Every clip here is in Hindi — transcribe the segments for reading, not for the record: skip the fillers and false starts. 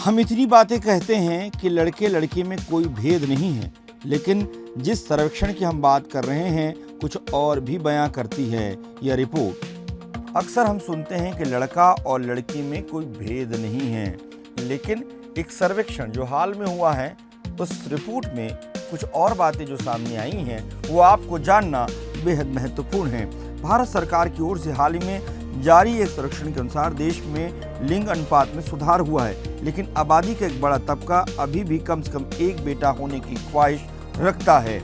हम इतनी बातें कहते हैं कि लड़के लड़की में कोई भेद नहीं है, लेकिन जिस सर्वेक्षण की हम बात कर रहे हैं कुछ और भी बयां करती है यह रिपोर्ट। अक्सर हम सुनते हैं कि लड़का और लड़की में कोई भेद नहीं है, लेकिन एक सर्वेक्षण जो हाल में हुआ है उस रिपोर्ट में कुछ और बातें जो सामने आई हैं वो आपको जानना बेहद महत्वपूर्ण है। भारत सरकार की ओर से हाल ही में जारी एक सर्वेक्षण के अनुसार देश में लिंग अनुपात में सुधार हुआ है, लेकिन आबादी का एक बड़ा तबका अभी भी कम से कम एक बेटा होने की ख्वाहिश रखता है।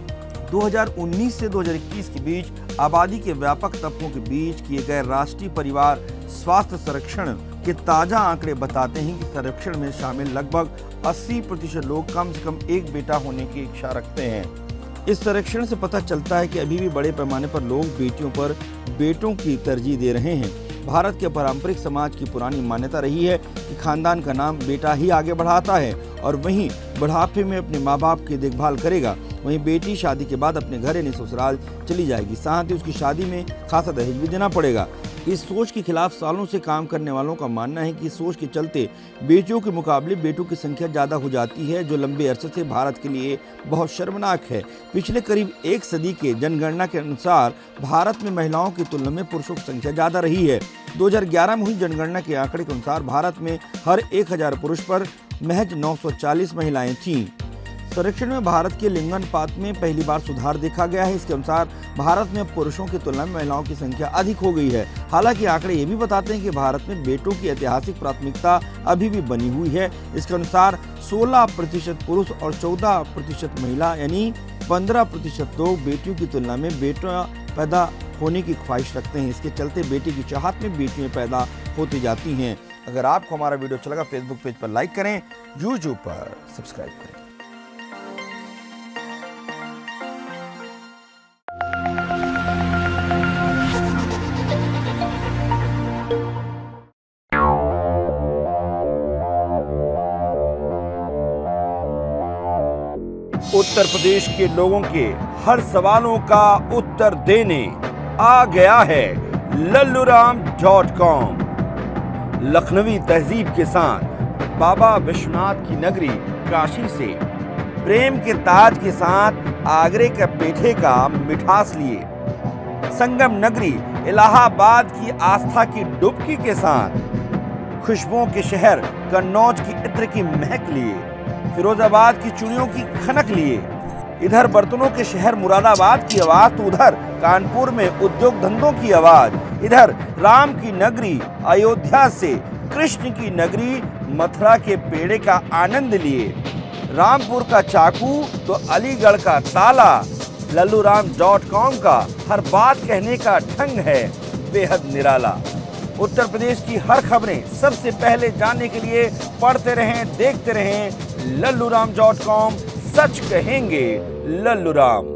2019 से 2021 के बीच आबादी के व्यापक तबकों के बीच किए गए राष्ट्रीय परिवार स्वास्थ्य सर्वेक्षण के ताजा आंकड़े बताते हैं कि सर्वेक्षण में शामिल लगभग 80% लोग कम से कम एक बेटा होने की इच्छा रखते हैं। इस सर्वेक्षण से पता चलता है कि अभी भी बड़े पैमाने पर लोग बेटियों पर बेटों की तरजीह दे रहे हैं। भारत के पारंपरिक समाज की पुरानी मान्यता रही है कि खानदान का नाम बेटा ही आगे बढ़ाता है और वहीं बुढ़ापे में अपने माँ बाप की देखभाल करेगा। वहीं बेटी शादी के बाद अपने घर यानी ससुराल चली जाएगी, साथ ही उसकी शादी में खासा दहेज भी देना पड़ेगा। इस सोच के खिलाफ सालों से काम करने वालों का मानना है कि इस सोच के चलते बेटियों के मुकाबले बेटों की संख्या ज़्यादा हो जाती है, जो लंबे अरसे से भारत के लिए बहुत शर्मनाक है। पिछले करीब एक सदी के जनगणना के अनुसार भारत में महिलाओं की तुलना में पुरुषों की संख्या ज़्यादा रही है। 2011 में हुई जनगणना के आंकड़े के अनुसार भारत में हर 1000 पुरुष पर महज 940 महिलाएं थीं। सर्वेक्षण में भारत के लिंगानुपात में पहली बार सुधार देखा गया है। इसके अनुसार भारत में पुरुषों की तुलना में महिलाओं की संख्या अधिक हो गई है। हालांकि आंकड़े ये भी बताते हैं कि भारत में बेटों की ऐतिहासिक प्राथमिकता अभी भी बनी हुई है। इसके अनुसार 16% पुरुष और 14% महिला यानी 15% लोग बेटियों की तुलना में बेटियां पैदा होने की ख्वाहिश रखते हैं। इसके चलते बेटी की चाहत में बेटियां पैदा होती जाती हैं। अगर आपको हमारा वीडियो अच्छा लगा फेसबुक पेज पर लाइक करें, यूट्यूब पर सब्सक्राइब करें। उत्तर प्रदेश के लोगों के हर सवालों का उत्तर देने आ गया है लल्लूराम.com। लखनवी तहजीब के साथ बाबा विश्वनाथ की नगरी काशी से प्रेम के ताज के साथ आगरे के पेठे का मिठास लिए, संगम नगरी इलाहाबाद की आस्था की डुबकी के साथ खुशबुओं के शहर कन्नौज की इत्र की महक लिए, फिरोजाबाद की चूड़ियों की खनक लिए, इधर बर्तनों के शहर मुरादाबाद की आवाज तो उधर कानपुर में उद्योग धंधों की आवाज, इधर राम की नगरी अयोध्या से कृष्ण की नगरी मथुरा के पेड़े का आनंद लिए, रामपुर का चाकू तो अलीगढ़ का ताला। लल्लूराम.com का हर बात कहने का ढंग है बेहद निराला। उत्तर प्रदेश की हर खबरें सबसे पहले जानने के लिए पढ़ते रहें, देखते रहें लल्लूराम.com। सच कहेंगे लल्लूराम।